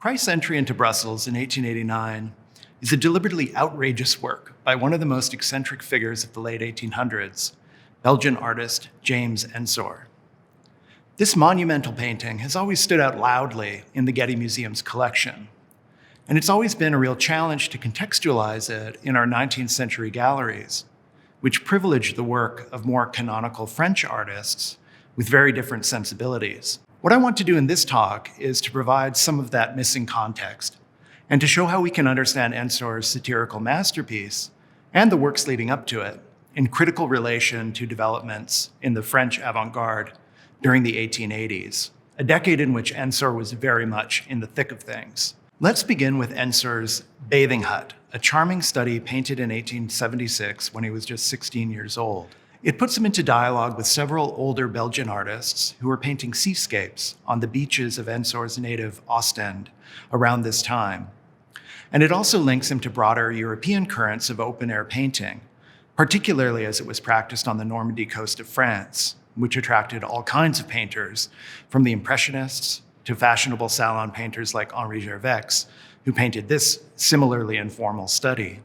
Price's entry into Brussels in 1889 is a deliberately outrageous work by one of the most eccentric figures of the late 1800s, Belgian artist James Ensor. This monumental painting has always stood out loudly in the Getty Museum's collection, and it's always been a real challenge to contextualize it in our 19th century galleries, which privileged the work of more canonical French artists with very different sensibilities. What I want to do in this talk is to provide some of that missing context and to show how we can understand Ensor's satirical masterpiece and the works leading up to it in critical relation to developments in the French avant-garde during the 1880s, a decade in which Ensor was very much in the thick of things. Let's begin with Ensor's Bathing Hut, a charming study painted in 1876 when he was just 16 years old. It puts him into dialogue with several older Belgian artists who were painting seascapes on the beaches of Ensor's native Ostend around this time. And it also links him to broader European currents of open-air painting, particularly as it was practiced on the Normandy coast of France, which attracted all kinds of painters, from the Impressionists to fashionable salon painters like Henri Gervais, who painted this similarly informal study.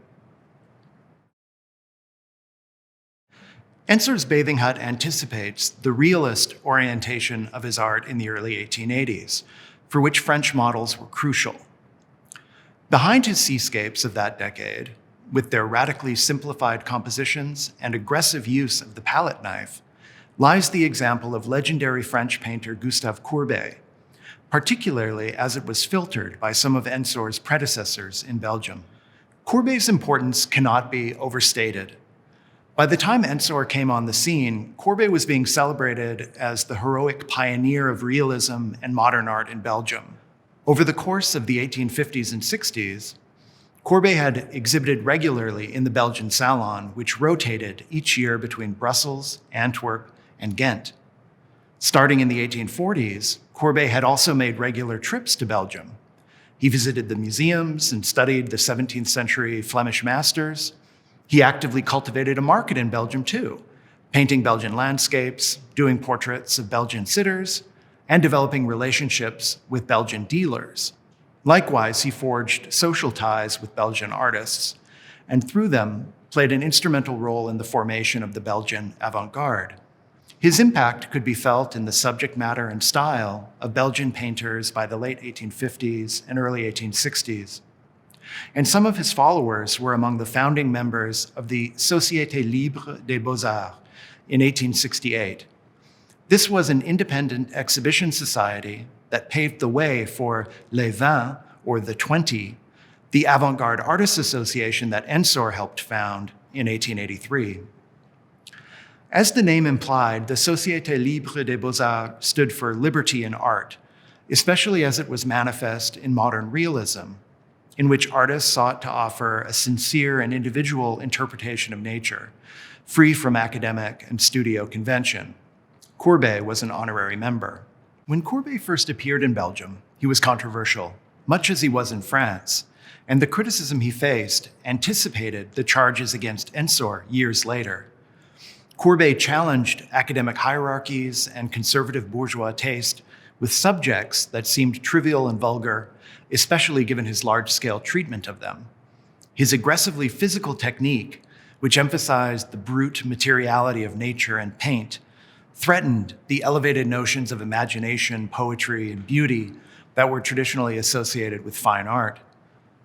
Ensor's Bathing Hut anticipates the realist orientation of his art in the early 1880s, for which French models were crucial. Behind his seascapes of that decade, with their radically simplified compositions and aggressive use of the palette knife, lies the example of legendary French painter Gustave Courbet, particularly as it was filtered by some of Ensor's predecessors in Belgium. Courbet's importance cannot be overstated. By the time Ensor came on the scene, Courbet was being celebrated as the heroic pioneer of realism and modern art in Belgium. Over the course of the 1850s and 60s, Courbet had exhibited regularly in the Belgian Salon, which rotated each year between Brussels, Antwerp, and Ghent. Starting in the 1840s, Courbet had also made regular trips to Belgium. He visited the museums and studied the 17th century Flemish masters. He actively cultivated a market in Belgium too, painting Belgian landscapes, doing portraits of Belgian sitters, and developing relationships with Belgian dealers. Likewise, he forged social ties with Belgian artists, and through them played an instrumental role in the formation of the Belgian avant-garde. His impact could be felt in the subject matter and style of Belgian painters by the late 1850s and early 1860s. And some of his followers were among the founding members of the Société Libre des Beaux-Arts in 1868. This was an independent exhibition society that paved the way for lesvingt, or the 20, the Avant-Garde Artists Association that Ensor helped found in 1883. As the name implied, the Société Libre des Beaux-Arts stood for liberty in art, especially as it was manifest in modern realism, in which artists sought to offer a sincere and individual interpretation of nature, free from academic and studio convention. Courbet was an honorary member. When Courbet first appeared in Belgium, he was controversial, much as he was in France, and the criticism he faced anticipated the charges against Ensor years later. Courbet challenged academic hierarchies and conservative bourgeois taste with subjects that seemed trivial and vulgar, especially given his large-scale treatment of them. His aggressively physical technique, which emphasized the brute materiality of nature and paint, threatened the elevated notions of imagination, poetry, and beauty that were traditionally associated with fine art.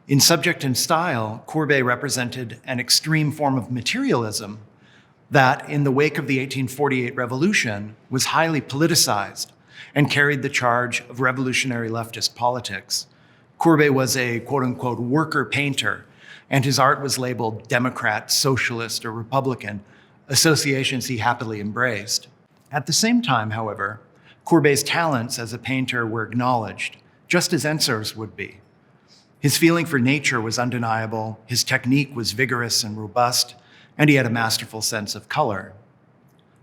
In subject and style, Courbet represented an extreme form of materialism that, in the wake of the 1848 revolution, was highly politicized and carried the charge of revolutionary leftist politics. Courbet was a quote-unquote worker painter, and his art was labeled Democrat, Socialist, or Republican, associations he happily embraced. At the same time, however, Courbet's talents as a painter were acknowledged, just as Ensor's would be. His feeling for nature was undeniable, his technique was vigorous and robust, and he had a masterful sense of color.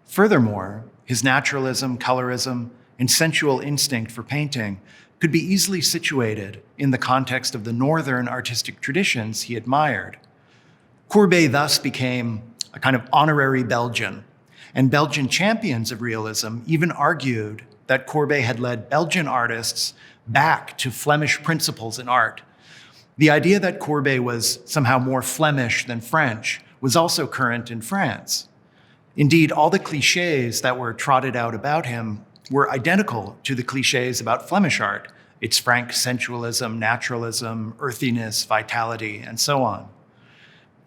Furthermore, his naturalism, colorism, and sensual instinct for painting could be easily situated in the context of the northern artistic traditions he admired. Courbet thus became a kind of honorary Belgian, and Belgian champions of realism even argued that Courbet had led Belgian artists back to Flemish principles in art. The idea that Courbet was somehow more Flemish than French was also current in France. Indeed, all the cliches that were trotted out about him were identical to the cliches about Flemish art, its frank sensualism, naturalism, earthiness, vitality, and so on.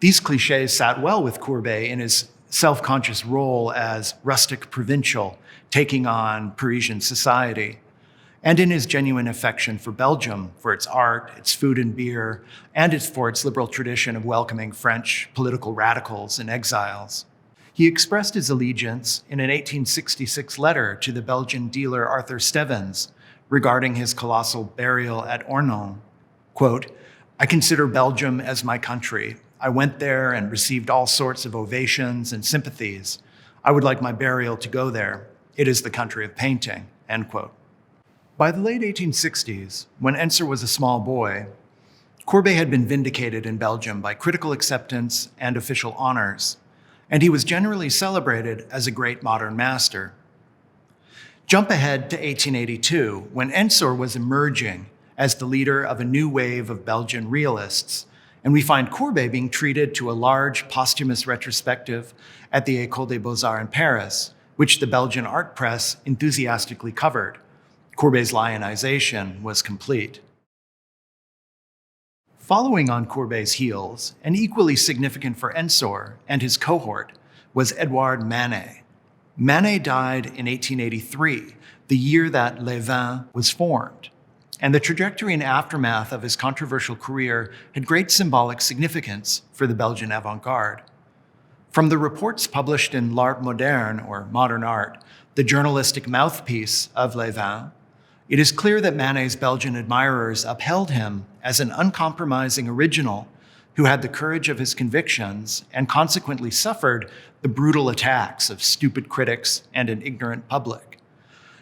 These cliches sat well with Courbet in his self-conscious role as rustic provincial, taking on Parisian society, and in his genuine affection for Belgium, for its art, its food and beer, and for its liberal tradition of welcoming French political radicals and exiles. He expressed his allegiance in an 1866 letter to the Belgian dealer Arthur Stevens regarding his colossal burial at Ornans. Quote, "I consider Belgium as my country. I went there and received all sorts of ovations and sympathies. I would like my burial to go there. It is the country of painting," end quote. By the late 1860s, when Ensor was a small boy, Courbet had been vindicated in Belgium by critical acceptance and official honors, and he was generally celebrated as a great modern master. Jump ahead to 1882, when Ensor was emerging as the leader of a new wave of Belgian realists, and we find Courbet being treated to a large posthumous retrospective at the École des Beaux-Arts in Paris, which the Belgian art press enthusiastically covered. Courbet's lionization was complete. Following on Courbet's heels, and equally significant for Ensor and his cohort, was Edouard Manet. Manet died in 1883, the year that Lesvingt was formed, and the trajectory and aftermath of his controversial career had great symbolic significance for the Belgian avant-garde. From the reports published in L'Art Moderne, or Modern Art, the journalistic mouthpiece of Lesvingt, it is clear that Manet's Belgian admirers upheld him as an uncompromising original who had the courage of his convictions and consequently suffered the brutal attacks of stupid critics and an ignorant public.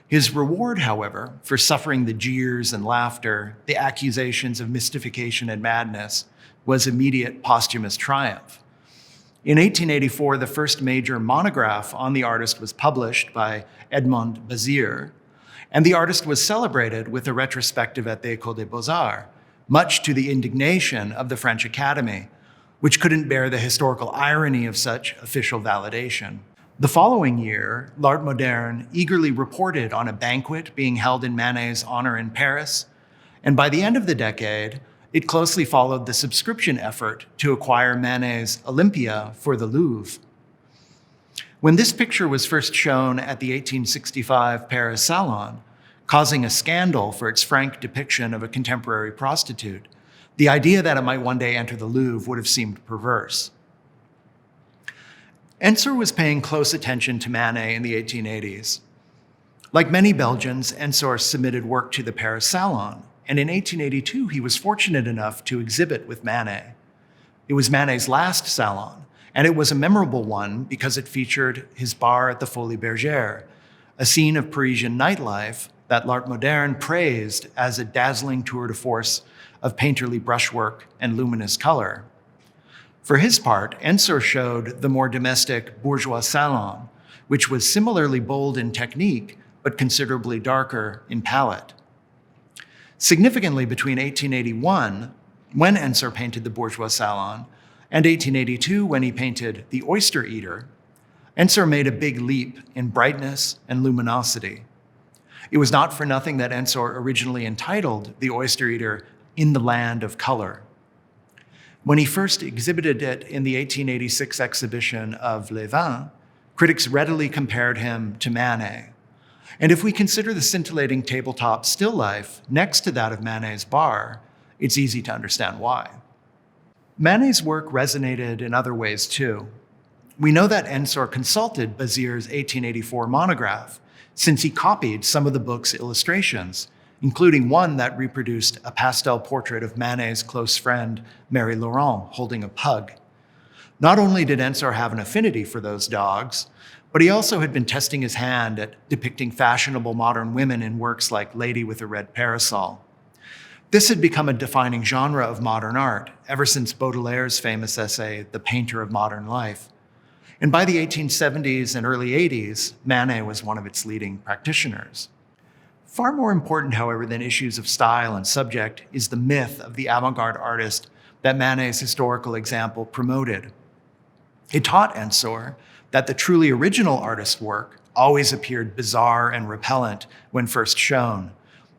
His reward, however, for suffering the jeers and laughter, the accusations of mystification and madness, was immediate posthumous triumph. In 1884, the first major monograph on the artist was published by Edmond Bazire, and the artist was celebrated with a retrospective at the École des Beaux-Arts, much to the indignation of the French Academy, which couldn't bear the historical irony of such official validation. The following year, L'Art Moderne eagerly reported on a banquet being held in Manet's honor in Paris, and by the end of the decade, it closely followed the subscription effort to acquire Manet's Olympia for the Louvre. When this picture was first shown at the 1865 Paris Salon, causing a scandal for its frank depiction of a contemporary prostitute, the idea that it might one day enter the Louvre would have seemed perverse. Ensor was paying close attention to Manet in the 1880s. Like many Belgians, Ensor submitted work to the Paris Salon, and in 1882 he was fortunate enough to exhibit with Manet. It was Manet's last salon, and it was a memorable one because it featured his bar at the Folies Bergère, a scene of Parisian nightlife that L'Art Moderne praised as a dazzling tour de force of painterly brushwork and luminous color. For his part, Ensor showed the more domestic bourgeois salon, which was similarly bold in technique, but considerably darker in palette. Significantly, between 1881, when Ensor painted the bourgeois salon, and 1882, when he painted The Oyster Eater, Ensor made a big leap in brightness and luminosity. It was not for nothing that Ensor originally entitled The Oyster Eater In the Land of Color. When he first exhibited it in the 1886 exhibition of Lesvingt, critics readily compared him to Manet. And if we consider the scintillating tabletop still life next to that of Manet's bar, it's easy to understand why. Manet's work resonated in other ways too. We know that Ensor consulted Bazire's 1884 monograph, since he copied some of the book's illustrations, including one that reproduced a pastel portrait of Manet's close friend, Marie Laurent, holding a pug. Not only did Ensor have an affinity for those dogs, but he also had been testing his hand at depicting fashionable modern women in works like Lady with a Red Parasol. This had become a defining genre of modern art ever since Baudelaire's famous essay, The Painter of Modern Life. And by the 1870s and early 80s, Manet was one of its leading practitioners. Far more important, however, than issues of style and subject is the myth of the avant-garde artist that Manet's historical example promoted. It taught Ensor that the truly original artist's work always appeared bizarre and repellent when first shown,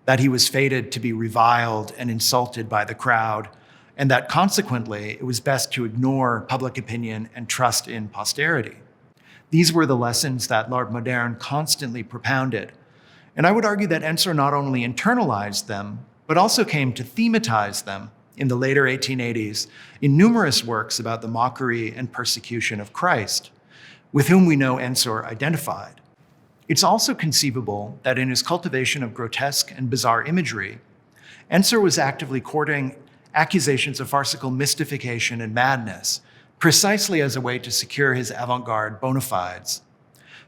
that he was fated to be reviled and insulted by the crowd, and that consequently it was best to ignore public opinion and trust in posterity. These were the lessons that l'art moderne constantly propounded, and I would argue that Ensor not only internalized them, but also came to thematize them in the later 1880s in numerous works about the mockery and persecution of Christ, with whom we know Ensor identified. It's also conceivable that in his cultivation of grotesque and bizarre imagery, Ensor was actively courting accusations of farcical mystification and madness, precisely as a way to secure his avant-garde bona fides.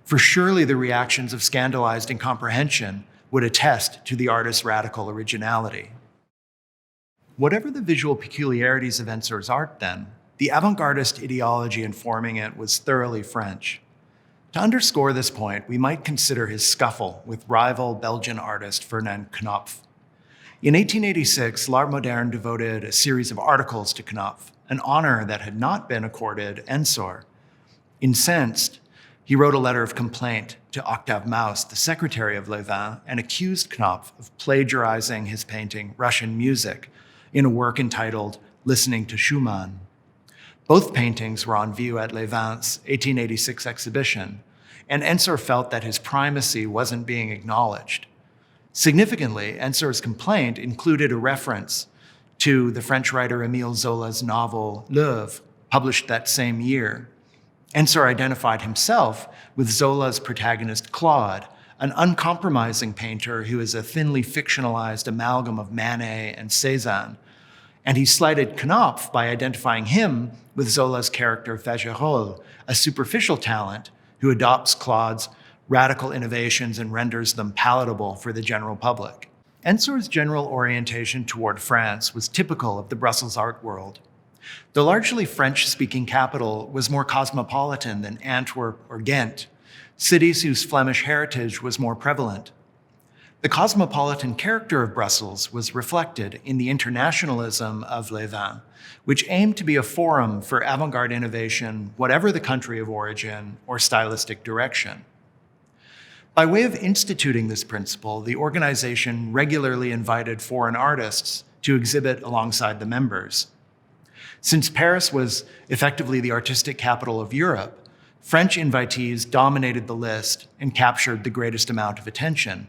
For surely the reactions of scandalized incomprehension would attest to the artist's radical originality. Whatever the visual peculiarities of Ensor's art, then, the avant-gardist ideology informing it was thoroughly French. To underscore this point, we might consider his scuffle with rival Belgian artist Fernand Knopf. In 1886, l'art moderne devoted a series of articles to Knopf, an honor that had not been accorded Ensor. Incensed, he wrote a letter of complaint to Octave Maus, the secretary of Lesvingt, and accused Knopf of plagiarizing his painting Russian Music in a work entitled Listening to Schumann. Both paintings were on view at Lesvingt's 1886 exhibition, and Ensor felt that his primacy wasn't being acknowledged. Significantly, Ensor's complaint included a reference to the French writer Émile Zola's novel L'Œuvre, published that same year. Ensor identified himself with Zola's protagonist Claude, an uncompromising painter who is a thinly fictionalized amalgam of Manet and Cézanne, and he slighted Knopf by identifying him with Zola's character Fagerolles, a superficial talent who adopts Claude's radical innovations and renders them palatable for the general public. Ensor's general orientation toward France was typical of the Brussels art world. The largely French-speaking capital was more cosmopolitan than Antwerp or Ghent, cities whose Flemish heritage was more prevalent. The cosmopolitan character of Brussels was reflected in the internationalism of Lesvingt, which aimed to be a forum for avant-garde innovation, whatever the country of origin or stylistic direction. By way of instituting this principle, the organization regularly invited foreign artists to exhibit alongside the members. Since Paris was effectively the artistic capital of Europe, French invitees dominated the list and captured the greatest amount of attention.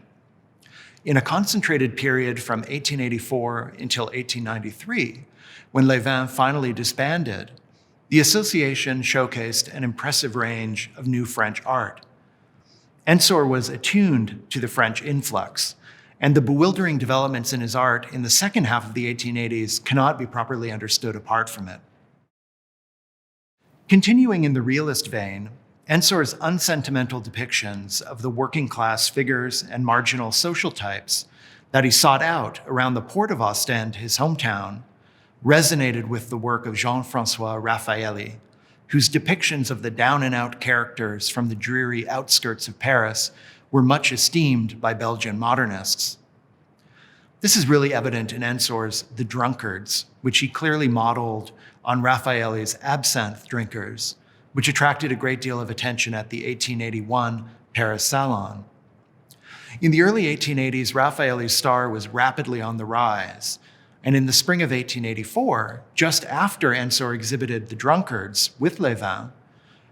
In a concentrated period from 1884 until 1893, when Lesvingt finally disbanded, the association showcased an impressive range of new French art. Ensor was attuned to the French influx, and the bewildering developments in his art in the second half of the 1880s cannot be properly understood apart from it. Continuing in the realist vein, Ensor's unsentimental depictions of the working-class figures and marginal social types that he sought out around the port of Ostend, his hometown, resonated with the work of Jean-François Raffaelli, whose depictions of the down-and-out characters from the dreary outskirts of Paris were much esteemed by Belgian modernists. This is really evident in Ensor's The Drunkards, which he clearly modeled on Raffaelli's Absinthe Drinkers, which attracted a great deal of attention at the 1881 Paris Salon. In the early 1880s, Raffaelli's star was rapidly on the rise, and in the spring of 1884, just after Ensor exhibited The Drunkards with Lesvingt,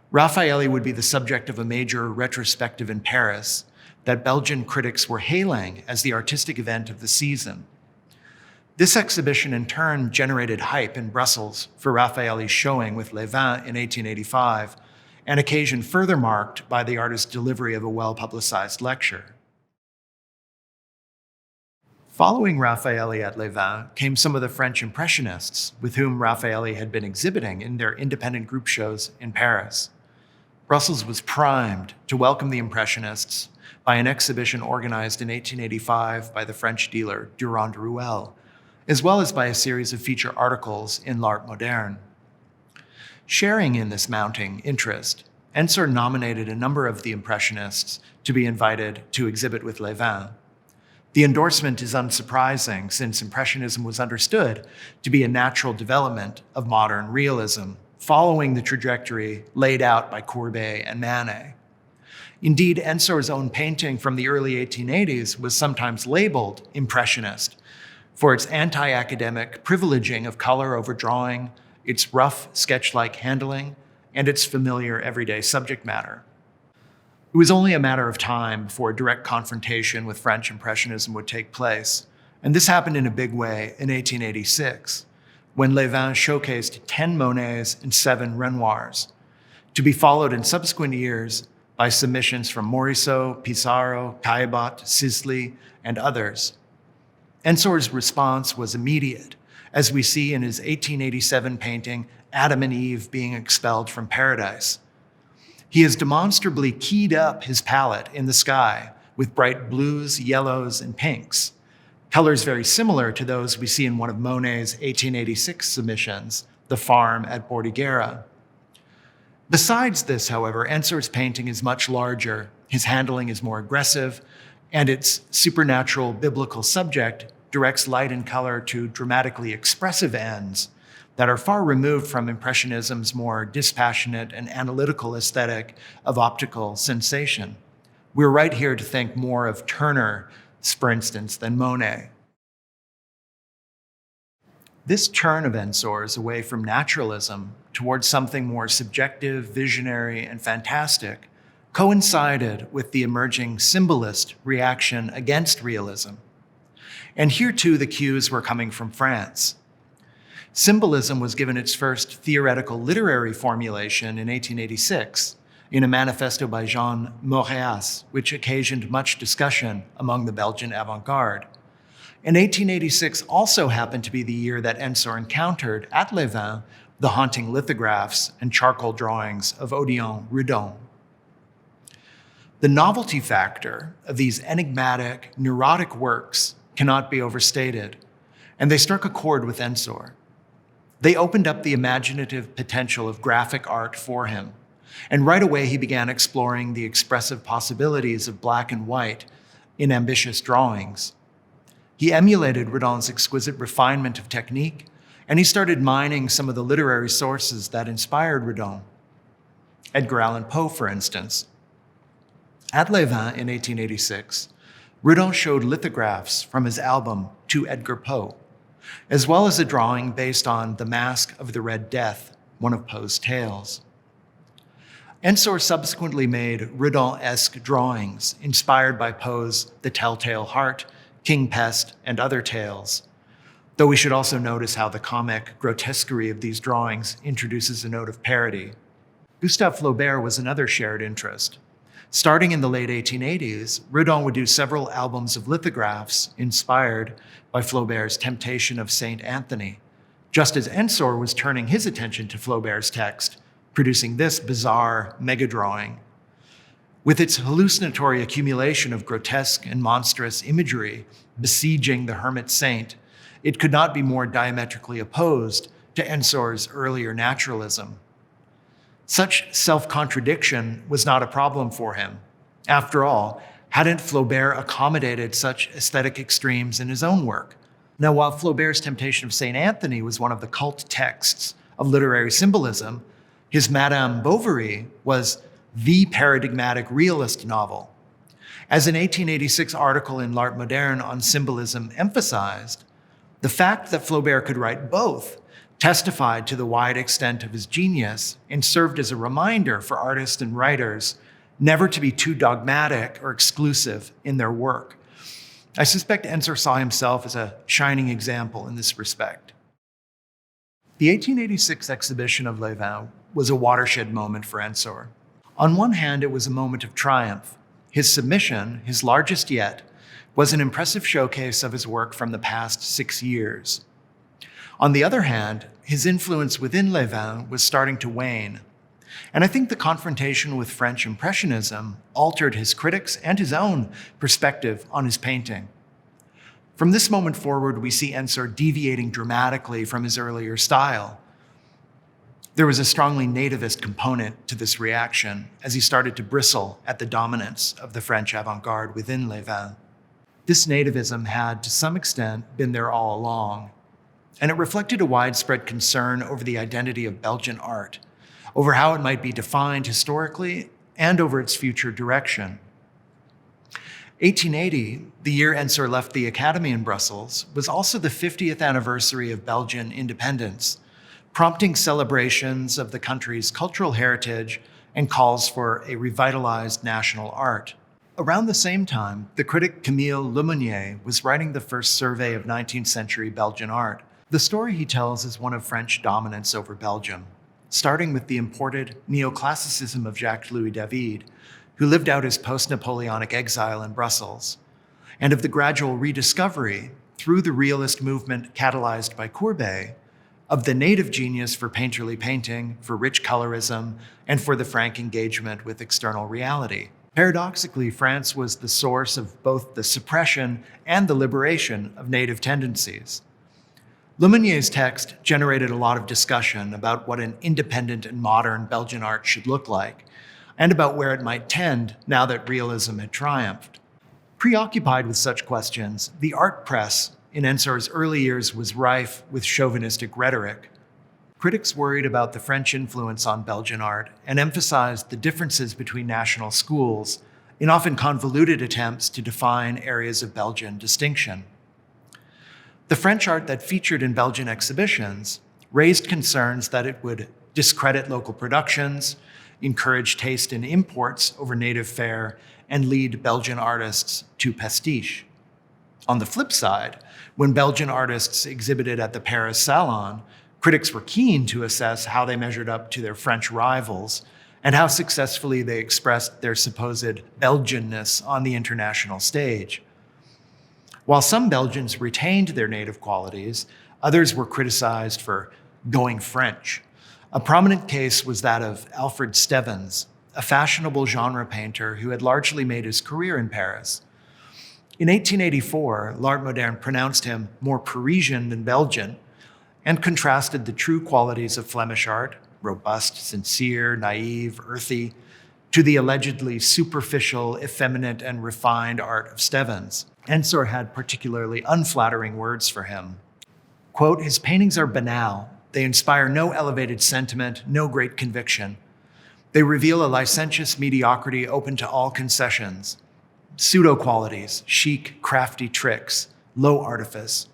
Raffaelli would be the subject of a major retrospective in Paris that Belgian critics were hailing as the artistic event of the season. This exhibition in turn generated hype in Brussels for Raffaelli's showing with Lesvingt in 1885, an occasion further marked by the artist's delivery of a well-publicized lecture. Following Raffaelli at Lesvingt came some of the French Impressionists with whom Raffaelli had been exhibiting in their independent group shows in Paris. Brussels was primed to welcome the Impressionists by an exhibition organized in 1885 by the French dealer Durand Ruel, as well as by a series of feature articles in l'art moderne. Sharing in this mounting interest, Ensor nominated a number of the Impressionists to be invited to exhibit with Lesvingt. The endorsement is unsurprising since Impressionism was understood to be a natural development of modern realism, following the trajectory laid out by Courbet and Manet. Indeed, Ensor's own painting from the early 1880s was sometimes labeled impressionist for its anti-academic privileging of color over drawing, its rough, sketch-like handling, and its familiar everyday subject matter. It was only a matter of time before a direct confrontation with French Impressionism would take place, and this happened in a big way in 1886, when Lesvingt showcased 10 Monets and 7 Renoirs, to be followed in subsequent years by submissions from Morisot, Pissarro, Caillebotte, Sisley, and others. Ensor's response was immediate, as we see in his 1887 painting, Adam and Eve being expelled from paradise. He has demonstrably keyed up his palette in the sky with bright blues, yellows, and pinks, colors very similar to those we see in one of Monet's 1886 submissions, The Farm at Bordighera. Besides this, however, Ensor's painting is much larger, his handling is more aggressive, and its supernatural biblical subject directs light and color to dramatically expressive ends that are far removed from Impressionism's more dispassionate and analytical aesthetic of optical sensation. We're right here to think more of Turner, for instance, than Monet. This turn of Ensor's away from naturalism towards something more subjective, visionary, and fantastic coincided with the emerging symbolist reaction against realism. And here too, the cues were coming from France. Symbolism was given its first theoretical literary formulation in 1886 in a manifesto by Jean Moreas, which occasioned much discussion among the Belgian Avant-Garde. And 1886 also happened to be the year that Ensor encountered at Lesvingt the haunting lithographs and charcoal drawings of Odeon Redon. The novelty factor of these enigmatic, neurotic works cannot be overstated, and they struck a chord with Ensor. They opened up the imaginative potential of graphic art for him, and right away he began exploring the expressive possibilities of black and white in ambitious drawings. He emulated Redon's exquisite refinement of technique, and he started mining some of the literary sources that inspired Redon. Edgar Allan Poe, for instance. At Lesvingt in 1886, Redon showed lithographs from his album To Edgar Poe, as well as a drawing based on The Mask of the Red Death, one of Poe's tales. Ensor subsequently made Redon-esque drawings inspired by Poe's The Telltale Heart, King Pest, and other tales, though we should also notice how the comic grotesquerie of these drawings introduces a note of parody. Gustave Flaubert was another shared interest. Starting in the late 1880s, Redon would do several albums of lithographs inspired by Flaubert's Temptation of Saint Anthony, just as Ensor was turning his attention to Flaubert's text, producing this bizarre mega-drawing. With its hallucinatory accumulation of grotesque and monstrous imagery besieging the hermit saint, it could not be more diametrically opposed to Ensor's earlier naturalism. Such self-contradiction was not a problem for him. After all, hadn't Flaubert accommodated such aesthetic extremes in his own work? Now, while Flaubert's Temptation of Saint Anthony was one of the cult texts of literary symbolism, his Madame Bovary was the paradigmatic realist novel. As an 1886 article in L'Art Moderne on symbolism emphasized, the fact that Flaubert could write both testified to the wide extent of his genius and served as a reminder for artists and writers never to be too dogmatic or exclusive in their work. I suspect Ensor saw himself as a shining example in this respect. The 1886 exhibition of Lesvingt was a watershed moment for Ensor. On one hand, it was a moment of triumph. His submission, his largest yet, was an impressive showcase of his work from the past 6 years. On the other hand, his influence within Lesvingt was starting to wane, and I think the confrontation with French Impressionism altered his critics' and his own perspective on his painting. From this moment forward, we see Ensor deviating dramatically from his earlier style. There was a strongly nativist component to this reaction as he started to bristle at the dominance of the French avant-garde within Lesvingt. This nativism had, to some extent, been there all along, and it reflected a widespread concern over the identity of Belgian art, over how it might be defined historically, and over its future direction. 1880, the year Ensor left the Academy in Brussels, was also the 50th anniversary of Belgian independence, prompting celebrations of the country's cultural heritage and calls for a revitalized national art. Around the same time, the critic Camille Lemonnier was writing the first survey of 19th century Belgian art. The story he tells is one of French dominance over Belgium, starting with the imported neoclassicism of Jacques-Louis David, who lived out his post-Napoleonic exile in Brussels, and of the gradual rediscovery, through the realist movement catalyzed by Courbet, of the native genius for painterly painting, for rich colorism, and for the frank engagement with external reality. Paradoxically, France was the source of both the suppression and the liberation of native tendencies. Lemonier's text generated a lot of discussion about what an independent and modern Belgian art should look like, and about where it might tend now that realism had triumphed. Preoccupied with such questions, the art press in Ensor's early years was rife with chauvinistic rhetoric. Critics worried about the French influence on Belgian art and emphasized the differences between national schools in often convoluted attempts to define areas of Belgian distinction. The French art that featured in Belgian exhibitions raised concerns that it would discredit local productions, encourage taste in imports over native fare, and lead Belgian artists to pastiche. On the flip side, when Belgian artists exhibited at the Paris Salon, critics were keen to assess how they measured up to their French rivals and how successfully they expressed their supposed Belgianness on the international stage. While some Belgians retained their native qualities, others were criticized for going French. A prominent case was that of Alfred Stevens, a fashionable genre painter who had largely made his career in Paris. In 1884, L'Art Moderne pronounced him more Parisian than Belgian, and contrasted the true qualities of Flemish art, robust, sincere, naive, earthy, to the allegedly superficial, effeminate, and refined art of Stevens. Ensor had particularly unflattering words for him. Quote, "His paintings are banal. They inspire no elevated sentiment, no great conviction. They reveal a licentious mediocrity open to all concessions. Pseudo-qualities, chic, crafty tricks, low artifice.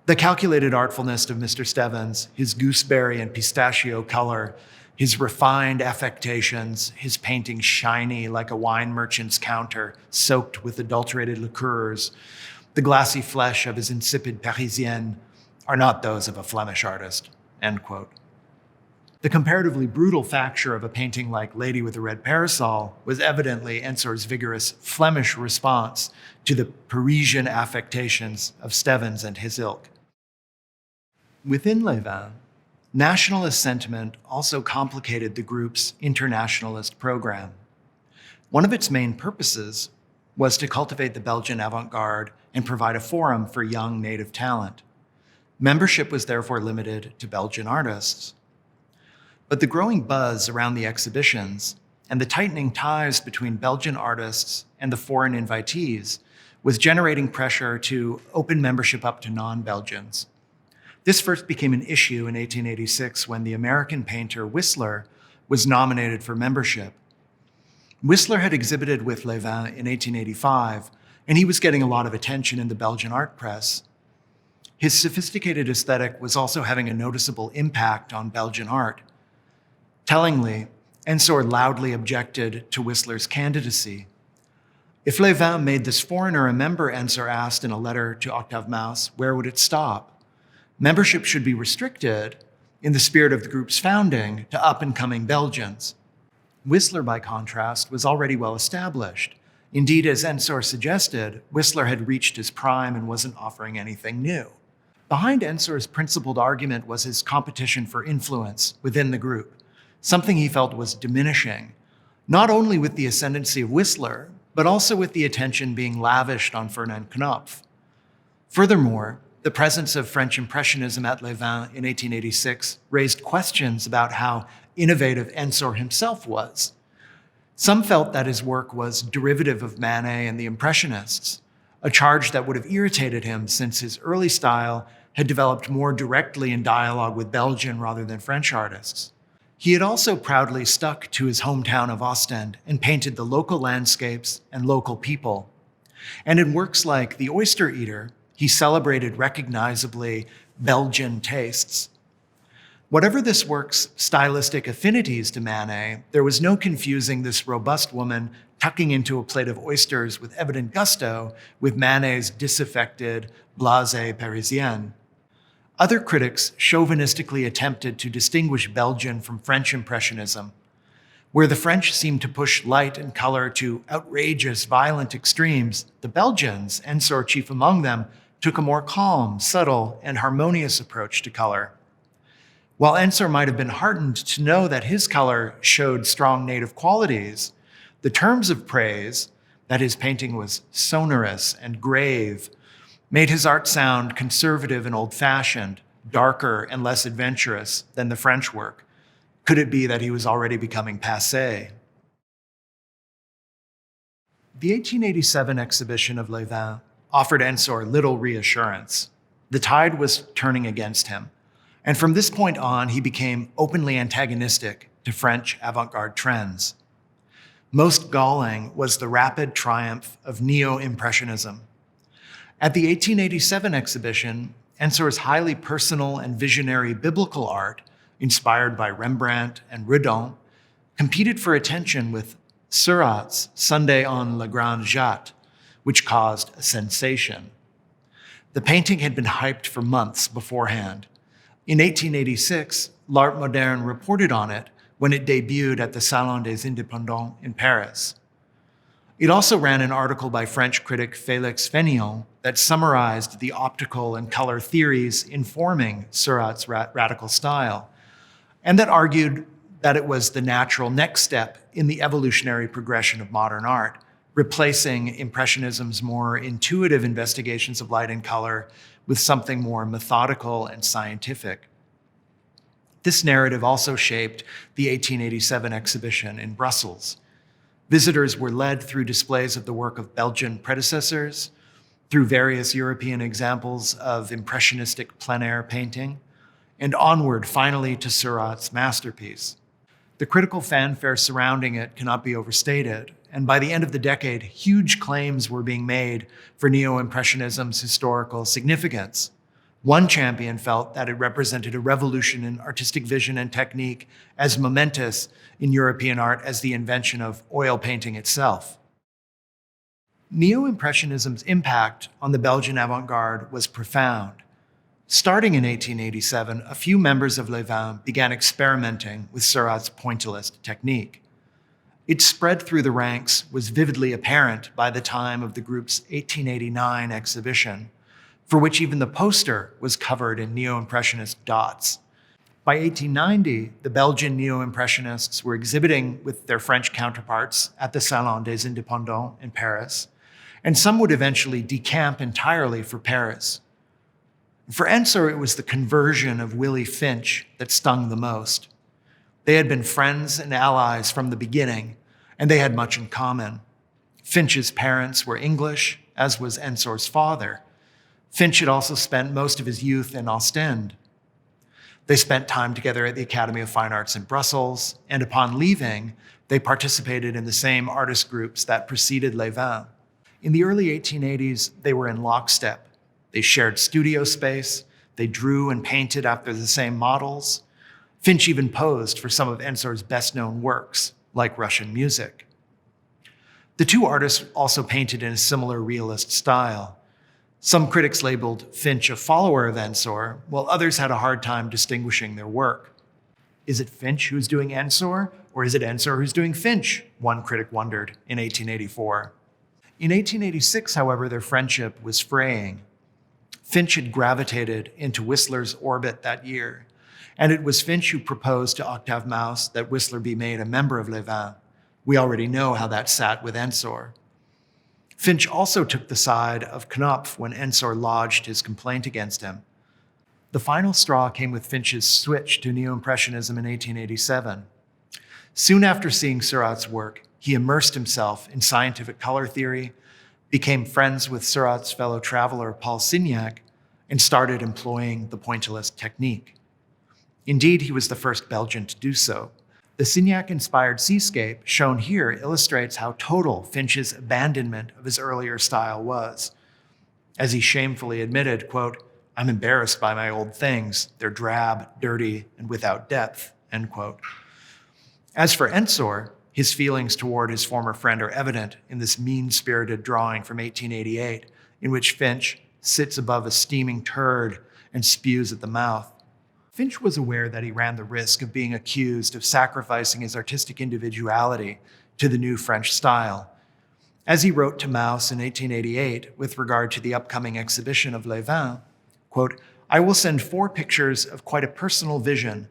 The calculated artfulness of Mr. Stevens, his gooseberry and pistachio color, his refined affectations, his painting shiny like a wine merchant's counter, soaked with adulterated liqueurs, the glassy flesh of his insipid Parisienne are not those of a Flemish artist," end quote. The comparatively brutal facture of a painting like Lady with a Red Parasol was evidently Ensor's vigorous Flemish response to the Parisian affectations of Stevens and his ilk. Within Lesvingt, nationalist sentiment also complicated the group's internationalist program. One of its main purposes was to cultivate the Belgian avant-garde and provide a forum for young native talent. Membership was therefore limited to Belgian artists. But the growing buzz around the exhibitions and the tightening ties between Belgian artists and the foreign invitees was generating pressure to open membership up to non-Belgians. This first became an issue in 1886 when the American painter Whistler was nominated for membership. Whistler had exhibited with Lesvingt in 1885, and he was getting a lot of attention in the Belgian art press. His sophisticated aesthetic was also having a noticeable impact on Belgian art. Tellingly, Ensor loudly objected to Whistler's candidacy. If Lesvingt made this foreigner a member, Ensor asked in a letter to Octave Maus, where would it stop? Membership should be restricted, in the spirit of the group's founding, to up-and-coming Belgians. Whistler, by contrast, was already well established. Indeed, as Ensor suggested, Whistler had reached his prime and wasn't offering anything new. Behind Ensor's principled argument was his competition for influence within the group, something he felt was diminishing, not only with the ascendancy of Whistler, but also with the attention being lavished on Fernand Knopf. Furthermore, the presence of French Impressionism at Lesvingt in 1886 raised questions about how innovative Ensor himself was. Some felt that his work was derivative of Manet and the Impressionists. a charge that would have irritated him since his early style had developed more directly in dialogue with Belgian rather than French artists. He had also proudly stuck to his hometown of Ostend and painted the local landscapes and local people. And in works like The Oyster Eater, he celebrated recognizably Belgian tastes. Whatever this work's stylistic affinities to Manet, there was no confusing this robust woman tucking into a plate of oysters with evident gusto with Manet's disaffected, blasé Parisienne. Other critics chauvinistically attempted to distinguish Belgian from French Impressionism, where the French seemed to push light and color to outrageous, violent extremes. The Belgians, Ensor chief among them, took a more calm, subtle, and harmonious approach to color. While Ensor might have been heartened to know that his color showed strong native qualities, the terms of praise, that his painting was sonorous and grave, made his art sound conservative and old-fashioned, darker and less adventurous than the French work. Could it be that he was already becoming passé? The 1887 exhibition of Lesvingt offered Ensor little reassurance. The tide was turning against him, and from this point on, he became openly antagonistic to French avant-garde trends. Most galling was the rapid triumph of Neoimpressionism. At the 1887 exhibition, Ensor's highly personal and visionary biblical art, inspired by Rembrandt and Redon, competed for attention with Seurat's Sunday on la Grande Jatte, which caused a sensation. The painting had been hyped for months beforehand. In 1886, L'Art Moderne reported on it when it debuted at the Salon des Indépendants in Paris. It also ran an article by French critic Félix Fénéon that summarized the optical and color theories informing Seurat's radical style, and that argued that it was the natural next step in the evolutionary progression of modern art, replacing Impressionism's more intuitive investigations of light and color with something more methodical and scientific. This narrative also shaped the 1887 exhibition in Brussels. Visitors were led through displays of the work of Belgian predecessors, through various European examples of impressionistic plein air painting, and onward finally to Seurat's masterpiece. The critical fanfare surrounding it cannot be overstated, and by the end of the decade, huge claims were being made for Neo-Impressionism's historical significance. One champion felt that it represented a revolution in artistic vision and technique as momentous in European art as the invention of oil painting itself. Neo-Impressionism's impact on the Belgian avant-garde was profound. Starting in 1887, a few members of Lesvingt began experimenting with Seurat's pointillist technique. Its spread through the ranks was vividly apparent by the time of the group's 1889 exhibition, for which even the poster was covered in neo-impressionist dots. By 1890, the Belgian neo-impressionists were exhibiting with their French counterparts at the Salon des Indépendants in Paris, and some would eventually decamp entirely for Paris. For Ensor, it was the conversion of Willie Finch that stung the most. They had been friends and allies from the beginning, and they had much in common. Finch's parents were English, as was Ensor's father. Finch had also spent most of his youth in Ostend. They spent time together at the Academy of Fine Arts in Brussels, and upon leaving, they participated in the same artist groups that preceded Lesvingt. In the early 1880s, they were in lockstep. They shared studio space, they drew and painted after the same models. Finch even posed for some of Ensor's best-known works, like Russian music. The two artists also painted in a similar realist style. Some critics labeled Finch a follower of Ensor, while others had a hard time distinguishing their work. Is it Finch who's doing Ensor, or is it Ensor who's doing Finch? One critic wondered in 1884. In 1886, however, their friendship was fraying. Finch had gravitated into Whistler's orbit that year, and it was Finch who proposed to Octave Mauss that Whistler be made a member of Lesvingt. We already know how that sat with Ensor. Finch also took the side of Knopf when Ensor lodged his complaint against him. The final straw came with Finch's switch to Neo-Impressionism in 1887. Soon after seeing Seurat's work, he immersed himself in scientific color theory, became friends with Seurat's fellow traveler Paul Signac, and started employing the pointillist technique. Indeed, he was the first Belgian to do so. The Signac-inspired seascape shown here illustrates how total Finch's abandonment of his earlier style was. As he shamefully admitted, quote, "I'm embarrassed by my old things. They're drab, dirty, and without depth," end quote. As for Ensor, his feelings toward his former friend are evident in this mean-spirited drawing from 1888, in which Finch sits above a steaming turd and spews at the mouth. Finch was aware that he ran the risk of being accused of sacrificing his artistic individuality to the new French style. As he wrote to Mauss in 1888 with regard to the upcoming exhibition of lesvingt, quote, "I will send 4 pictures of quite a personal vision,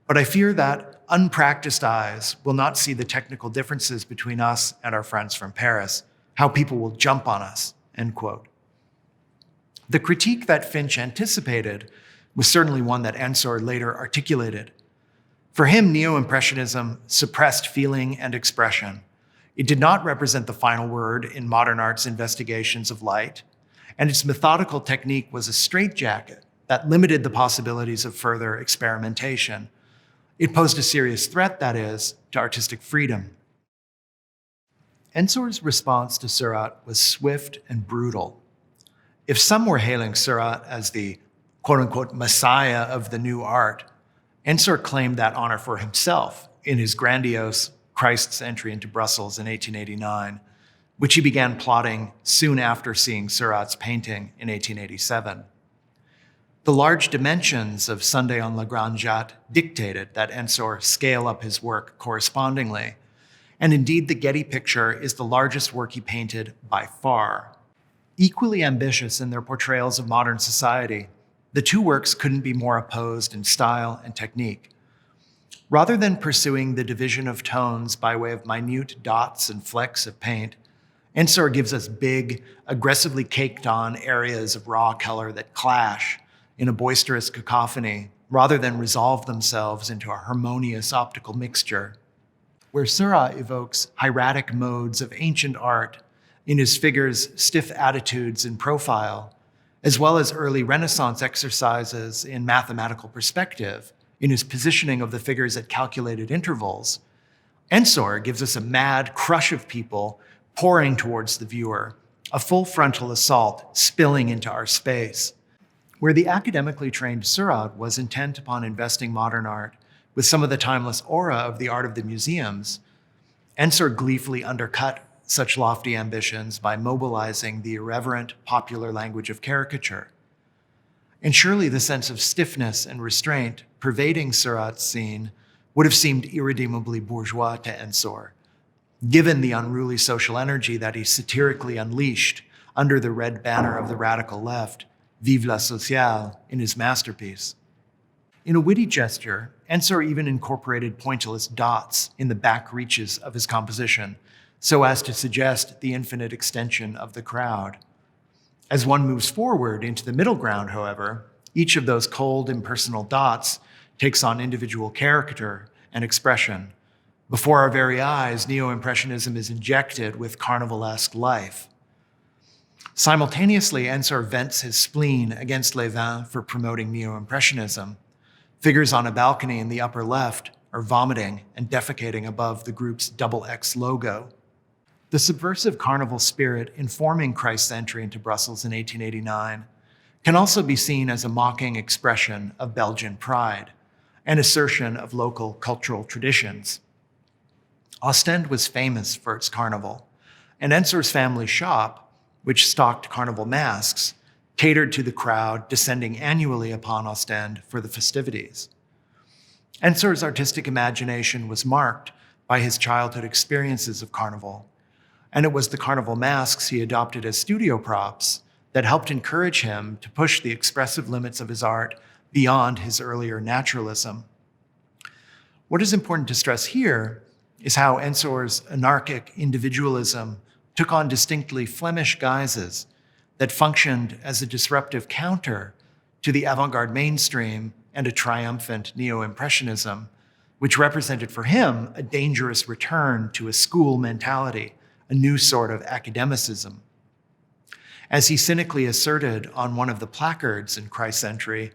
but I fear that unpracticed eyes will not see the technical differences between us and our friends from Paris, how people will jump on us," end quote. The critique that Finch anticipated was certainly one that Ensor later articulated. For him, Neoimpressionism suppressed feeling and expression. It did not represent the final word in modern art's investigations of light, and its methodical technique was a straitjacket that limited the possibilities of further experimentation. It posed a serious threat, that is, to artistic freedom. Ensor's response to Seurat was swift and brutal. If some were hailing Seurat as the quote-unquote messiah of the new art, Ensor claimed that honor for himself in his grandiose Christ's Entry into Brussels in 1889, which he began plotting soon after seeing Seurat's painting in 1887. The large dimensions of Sunday on La Grande Jatte dictated that Ensor scale up his work correspondingly, and indeed the Getty Picture is the largest work he painted by far. Equally ambitious in their portrayals of modern society, the two works couldn't be more opposed in style and technique. Rather than pursuing the division of tones by way of minute dots and flecks of paint, Ensor gives us big, aggressively caked-on areas of raw color that clash in a boisterous cacophony rather than resolve themselves into a harmonious optical mixture. Where Seurat evokes hieratic modes of ancient art in his figures' stiff attitudes and profile, as well as early Renaissance exercises in mathematical perspective in his positioning of the figures at calculated intervals, Ensor gives us a mad crush of people pouring towards the viewer, a full frontal assault spilling into our space. Where the academically trained Seurat was intent upon investing modern art with some of the timeless aura of the art of the museums, Ensor gleefully undercut such lofty ambitions by mobilizing the irreverent popular language of caricature. And surely the sense of stiffness and restraint pervading Seurat's scene would have seemed irredeemably bourgeois to Ensor, given the unruly social energy that he satirically unleashed under the red banner of the radical left, Vive la Sociale, in his masterpiece. In a witty gesture, Ensor even incorporated pointillist dots in the back reaches of his composition, so as to suggest the infinite extension of the crowd. As one moves forward into the middle ground, however, each of those cold, impersonal dots takes on individual character and expression. Before our very eyes, Neoimpressionism is injected with carnivalesque life. Simultaneously, Ensor vents his spleen against lesvingt for promoting Neoimpressionism. Figures on a balcony in the upper left are vomiting and defecating above the group's XX logo. The subversive carnival spirit informing Christ's entry into Brussels in 1889 can also be seen as a mocking expression of Belgian pride, an assertion of local cultural traditions. Ostend was famous for its carnival, and Ensor's family shop, which stocked carnival masks, catered to the crowd descending annually upon Ostend for the festivities. Ensor's artistic imagination was marked by his childhood experiences of carnival, and it was the carnival masks he adopted as studio props that helped encourage him to push the expressive limits of his art beyond his earlier naturalism. What is important to stress here is how Ensor's anarchic individualism took on distinctly Flemish guises that functioned as a disruptive counter to the avant-garde mainstream and a triumphant neo-impressionism, which represented for him a dangerous return to a school mentality, a new sort of academicism. as he cynically asserted on one of the placards in Christ's entry,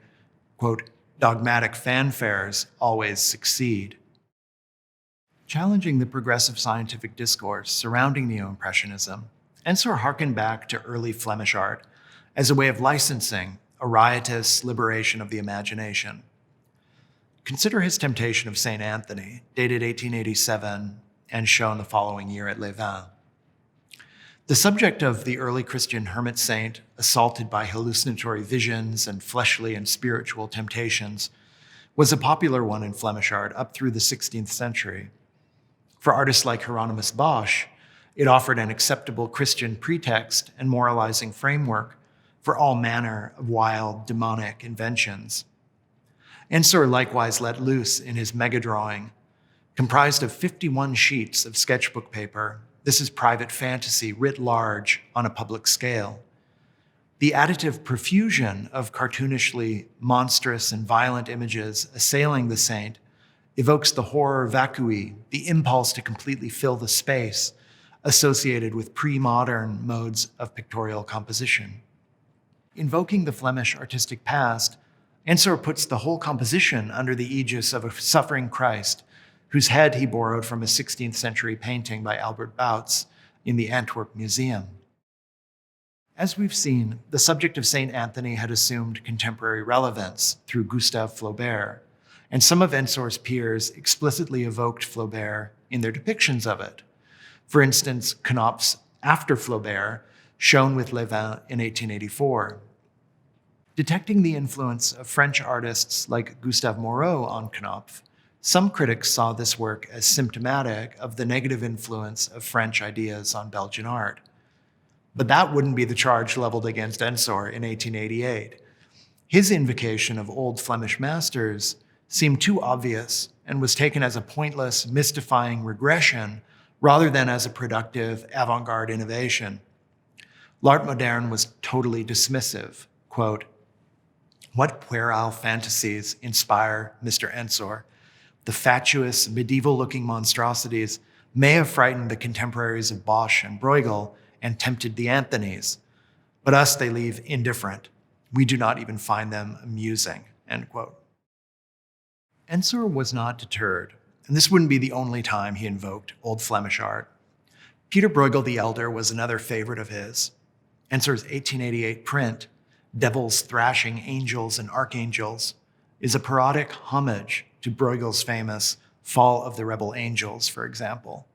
quote, "Dogmatic fanfares always succeed." Challenging the progressive scientific discourse surrounding Neoimpressionism, Ensor harkened back to early Flemish art as a way of licensing a riotous liberation of the imagination. Consider his Temptation of St. Anthony, dated 1887 and shown the following year at lesvingt. The subject of the early Christian hermit saint, assaulted by hallucinatory visions and fleshly and spiritual temptations, was a popular one in Flemish art up through the 16th century. For artists like Hieronymus Bosch, it offered an acceptable Christian pretext and moralizing framework for all manner of wild, demonic inventions. Ensor likewise let loose in his mega-drawing. Comprised of 51 sheets of sketchbook paper, this is private fantasy writ large on a public scale. The additive profusion of cartoonishly monstrous and violent images assailing the saint evokes the horror vacui, the impulse to completely fill the space associated with pre-modern modes of pictorial composition. Invoking the Flemish artistic past, Ensor puts the whole composition under the aegis of a suffering Christ, whose head he borrowed from a 16th century painting by Albert Boutz in the Antwerp Museum. As we've seen, the subject of St. Anthony had assumed contemporary relevance through Gustave Flaubert, and some of Ensor's peers explicitly evoked Flaubert in their depictions of it. For instance, Knopf's After Flaubert, shown with lesvingt in 1884. Detecting the influence of French artists like Gustave Moreau on Knopf, some critics saw this work as symptomatic of the negative influence of French ideas on Belgian art. But that wouldn't be the charge leveled against Ensor in 1888. His invocation of old Flemish masters seemed too obvious and was taken as a pointless, mystifying regression rather than as a productive avant-garde innovation. L'Art Moderne was totally dismissive. Quote, "What puerile fantasies inspire Mr. Ensor? The fatuous, medieval-looking monstrosities may have frightened the contemporaries of Bosch and Bruegel and tempted the Anthonys, but us they leave indifferent. We do not even find them amusing," end quote. Ensor was not deterred, and this wouldn't be the only time he invoked Old Flemish art. Peter Bruegel the Elder was another favorite of his. Ensor's 1888 print, Devils Thrashing Angels and Archangels, is a parodic homage to Bruegel's famous Fall of the Rebel Angels, for example.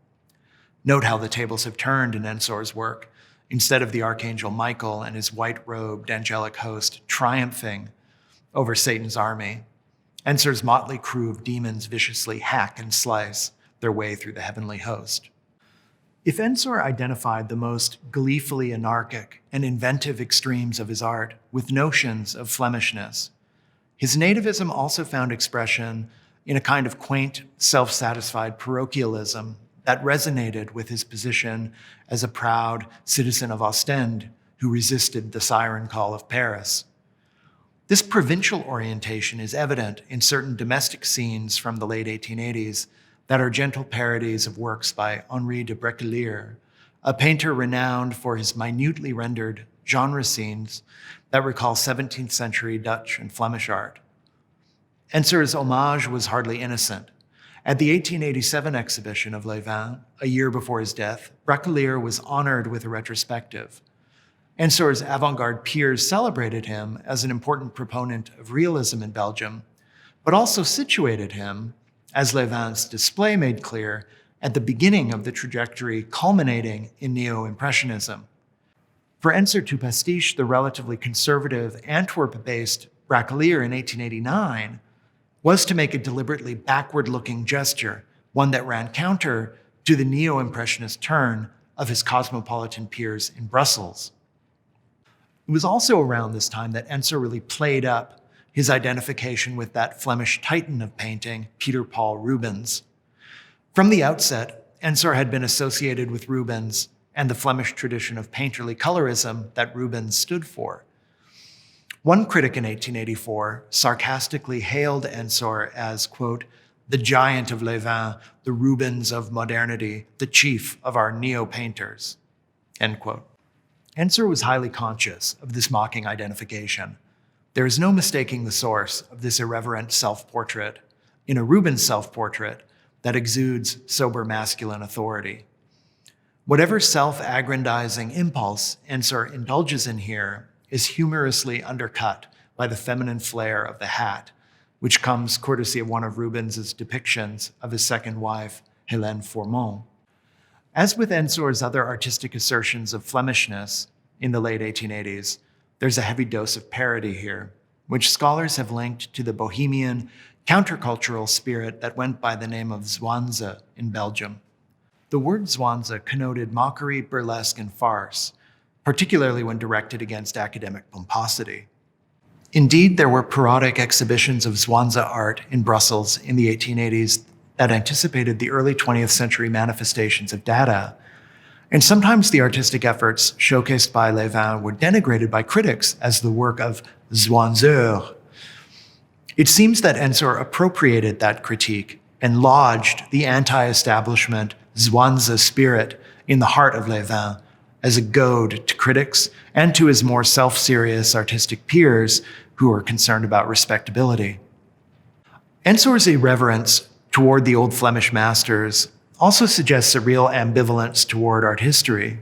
Note how the tables have turned in Ensor's work. Instead of the Archangel Michael and his white-robed angelic host triumphing over Satan's army, Ensor's motley crew of demons viciously hack and slice their way through the heavenly host. If Ensor identified the most gleefully anarchic and inventive extremes of his art with notions of Flemishness, his nativism also found expression in a kind of quaint, self-satisfied parochialism that resonated with his position as a proud citizen of Ostend who resisted the siren call of Paris. This provincial orientation is evident in certain domestic scenes from the late 1880s that are gentle parodies of works by Henri de Bréquelier, a painter renowned for his minutely rendered genre scenes that recall 17th century Dutch and Flemish art. Ensor's homage was hardly innocent. At the 1887 exhibition of lesvingt, a year before his death, Bréquelier was honored with a retrospective. Ensor's avant-garde peers celebrated him as an important proponent of realism in Belgium, but also situated him, as lesvingt's display made clear, at the beginning of the trajectory culminating in Neoimpressionism. For Ensor to pastiche the relatively conservative Antwerp-based Bréquelier in 1889 was to make a deliberately backward-looking gesture, one that ran counter to the neo-impressionist turn of his cosmopolitan peers in Brussels. It was also around this time that Ensor really played up his identification with that Flemish titan of painting, Peter Paul Rubens. From the outset, Ensor had been associated with Rubens and the Flemish tradition of painterly colorism that Rubens stood for. One critic in 1884 sarcastically hailed Ensor as, quote, "the giant of lesvingt, the Rubens of modernity, the chief of our neo-painters," end quote. Ensor was highly conscious of this mocking identification. There is no mistaking the source of this irreverent self-portrait in a Rubens self-portrait that exudes sober masculine authority. Whatever self-aggrandizing impulse Ensor indulges in here is humorously undercut by the feminine flair of the hat, which comes courtesy of one of Rubens's depictions of his second wife, Hélène Formant. As with Ensor's other artistic assertions of Flemishness in the late 1880s, there's a heavy dose of parody here, which scholars have linked to the bohemian, countercultural spirit that went by the name of zwanze in Belgium. The word zwanze connoted mockery, burlesque, and farce, particularly when directed against academic pomposity. Indeed, there were parodic exhibitions of zwanze art in Brussels in the 1880s that anticipated the early 20th century manifestations of Dada, and sometimes the artistic efforts showcased by Lesvingt were denigrated by critics as the work of zwanzeurs. It seems that Ensor appropriated that critique and lodged the anti-establishment zwanze spirit in the heart of Lesvingt as a goad to critics and to his more self-serious artistic peers who were concerned about respectability. Ensor's irreverence toward the old Flemish masters also suggests a real ambivalence toward art history.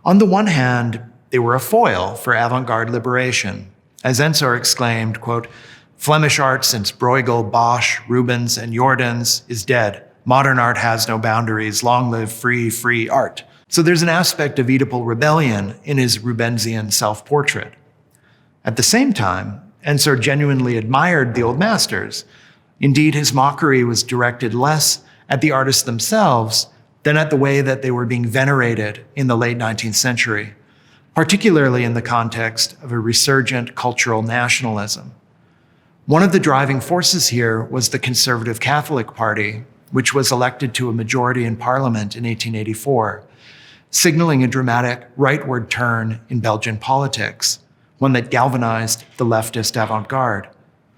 On the one hand, they were a foil for avant-garde liberation. As Ensor exclaimed, quote, "Flemish art since Bruegel, Bosch, Rubens, and Jordaens is dead. Modern art has no boundaries. Long live free, free art." So there's an aspect of Oedipal rebellion in his Rubensian self-portrait. At the same time, Ensor genuinely admired the old masters. Indeed, his mockery was directed less at the artists themselves than at the way that they were being venerated in the late 19th century, particularly in the context of a resurgent cultural nationalism. One of the driving forces here was the Conservative Catholic Party, which was elected to a majority in Parliament in 1884, signaling a dramatic rightward turn in Belgian politics, one that galvanized the leftist avant-garde.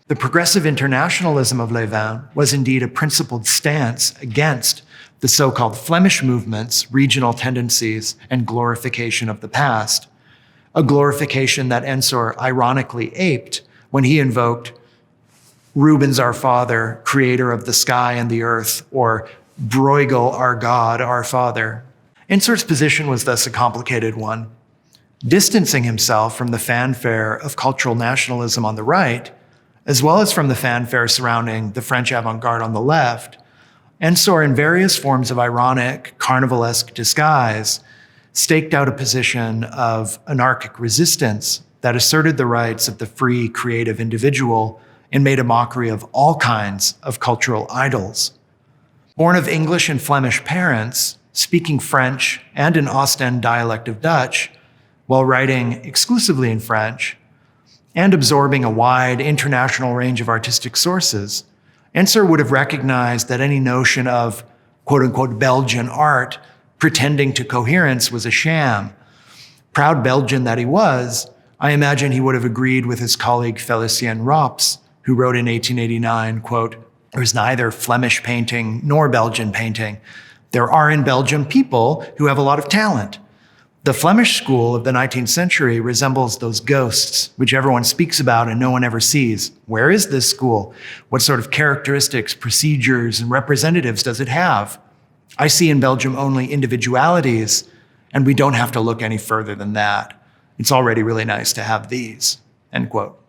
The progressive internationalism of Lesvingt was indeed a principled stance against the so-called Flemish movement's regional tendencies and glorification of the past, a glorification that Ensor ironically aped when he invoked Rubens our father, creator of the sky and the earth, or Bruegel our God, our father. Ensor's position was thus a complicated one. Distancing himself from the fanfare of cultural nationalism on the right, as well as from the fanfare surrounding the French avant-garde on the left, Ensor, in various forms of ironic, carnivalesque disguise, staked out a position of anarchic resistance that asserted the rights of the free, creative individual and made a mockery of all kinds of cultural idols. Born of English and Flemish parents, speaking French and an Ostend dialect of Dutch, while writing exclusively in French, and absorbing a wide international range of artistic sources, Ensor would have recognized that any notion of quote-unquote Belgian art pretending to coherence was a sham. Proud Belgian that he was, I imagine he would have agreed with his colleague Félicien Rops, who wrote in 1889, quote, "There's neither Flemish painting nor Belgian painting. There are in Belgium people who have a lot of talent. The Flemish school of the 19th century resembles those ghosts, which everyone speaks about and no one ever sees. Where is this school? What sort of characteristics, procedures, and representatives does it have? I see in Belgium only individualities, and we don't have to look any further than that. It's already really nice to have these," end quote.